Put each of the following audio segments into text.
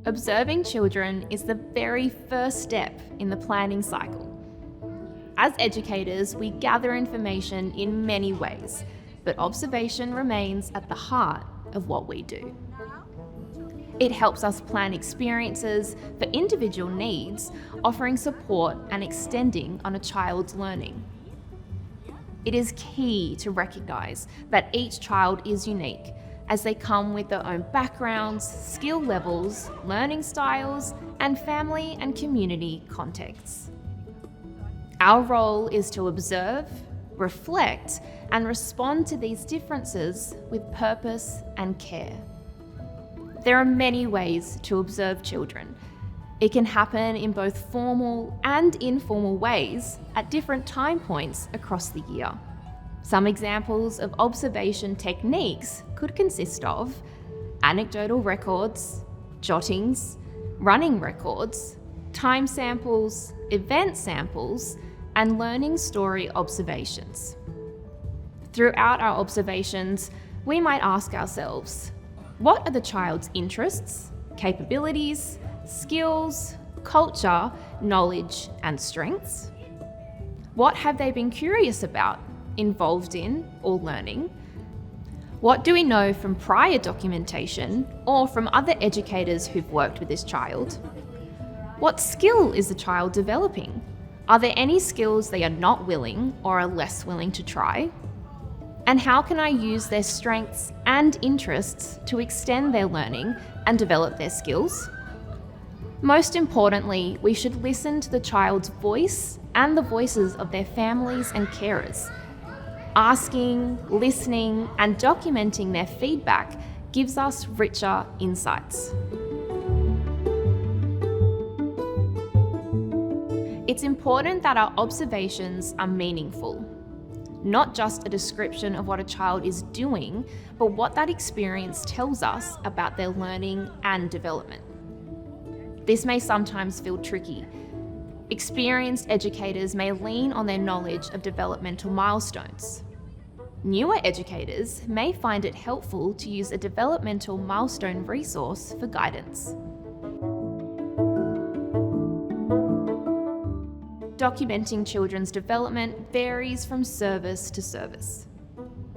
Observing children is the very first step in the planning cycle. As educators, we gather information in many ways, but observation remains at the heart of what we do. It helps us plan experiences for individual needs, offering support and extending on a child's learning. It is key to recognise that each child is unique, as they come with their own backgrounds, skill levels, learning styles, and family and community contexts. Our role is to observe, reflect, and respond to these differences with purpose and care. There are many ways to observe children. It can happen in both formal and informal ways at different time points across the year. Some examples of observation techniques could consist of anecdotal records, jottings, running records, time samples, event samples, and learning story observations. Throughout our observations, we might ask ourselves, what are the child's interests, capabilities, skills, culture, knowledge, and strengths? What have they been curious about, involved in, or learning? What do we know from prior documentation or from other educators who've worked with this child? What skill is the child developing? Are there any skills they are not willing or are less willing to try? And how can I use their strengths and interests to extend their learning and develop their skills? Most importantly, we should listen to the child's voice and the voices of their families and carers. Asking, listening, and documenting their feedback gives us richer insights. It's important that our observations are meaningful, not just a description of what a child is doing, but what that experience tells us about their learning and development. This may sometimes feel tricky. Experienced educators may lean on their knowledge of developmental milestones. Newer educators may find it helpful to use a developmental milestone resource for guidance. Documenting children's development varies from service to service.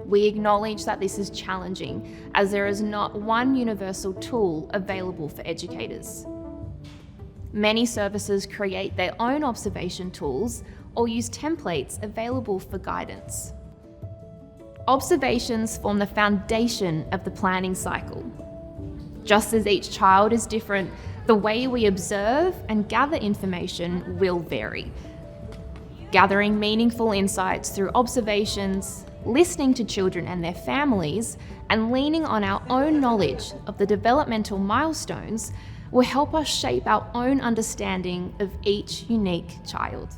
We acknowledge that this is challenging, as there is not one universal tool available for educators. Many services create their own observation tools or use templates available for guidance. Observations form the foundation of the planning cycle. Just as each child is different, the way we observe and gather information will vary. Gathering meaningful insights through observations, listening to children and their families, and leaning on our own knowledge of the developmental milestones will help us shape our own understanding of each unique child.